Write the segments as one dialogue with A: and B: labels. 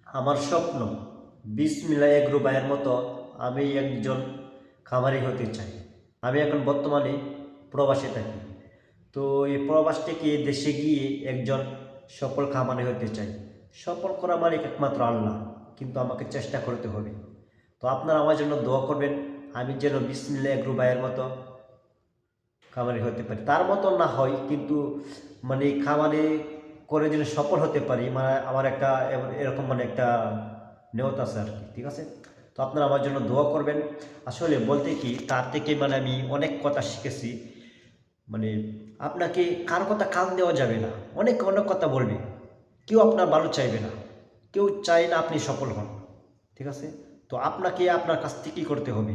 A: আমার স্বপ্ন বিসমিল্লাহ এগ্রো ভাইয়ের মতো আমি একজন খামারি হতে চাই। আমি এখন বর্তমানে প্রবাসে থাকি। তো এই প্রবাস থেকে দেশে গিয়ে একজন সফল খামারি হতে চাই। সফল করা মালিক একমাত্র আল্লাহ, কিন্তু আমাকে চেষ্টা করতে হবে। তো আপনারা আমার জন্য দোয়া করবেন, আমি যেন বিসমিল্লাহ এগ্রো ভাইয়ের মতো খামারি হতে পারি। তার মতো না হয়, কিন্তু মানে খামারি করে যেন সফল হতে পারি, মানে আমার একটা এরকম মানে একটা নিয়ত আছে আর কি। ঠিক আছে, তো আপনারা আমার জন্য দোয়া করবেন। আসলে বলতে কি, তার থেকে মানে আমি অনেক কথা শিখেছি। মানে আপনাকে কারো কথা কান দেওয়া যাবে না। অনেক অনেক কথা বলবে, কেউ আপনার ভালো চাইবে না, কেউ চায় না আপনি সফল হন। ঠিক আছে, তো আপনাকে আপনার কাছ থেকেই করতে হবে।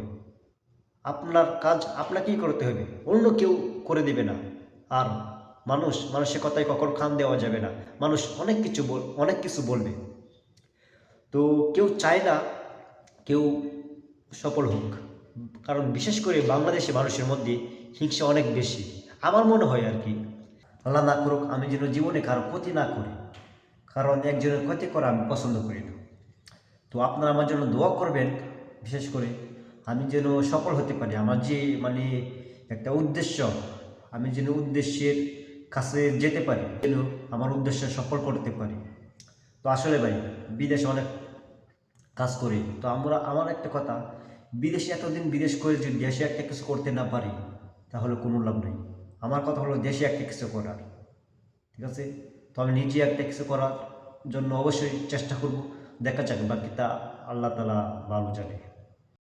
A: আপনার কাজ আপনাকেই করতে হবে, অন্য কেউ করে দেবে না। আর মানুষের কথায় কখনো কান দেওয়া যাবে না। মানুষ অনেক কিছু বলবে। তো কেউ চায় না কেউ সফল হোক, কারণ বিশেষ করে বাংলাদেশে মানুষের মধ্যে হিংসা অনেক বেশি। আমার মনে হয় আর কি, আল্লাহ না করুক আমি যেন জীবনে কারো ক্ষতি না করি, কারণ একজনের ক্ষতি করা আমি পছন্দ করি না। তো আপনারা আমার জন্য দোয়া করবেন, বিশেষ করে আমি যেন সফল হতে পারি। আমার যে মানে একটা উদ্দেশ্য, আমি যেন উদ্দেশ্যের কাছে যেতে পারি, যেন আমার উদ্দেশ্য সফল করতে পারি। তো আসলে ভাই, বিদেশে অনেক কাজ করি। তো আমার একটা কথা, বিদেশে এতদিন বিদেশ করে যদি দেশে একটা কিছু করতে না পারি, তাহলে কোনো লাভ নেই। আমার কথা হলো দেশে একটা কিছু করার। ঠিক আছে, তো আমি নিজে একটা কিছু করার জন্য অবশ্যই চেষ্টা করব। দেখা যাক, বাকিটা আল্লাহ তাআলা ভালো জানে।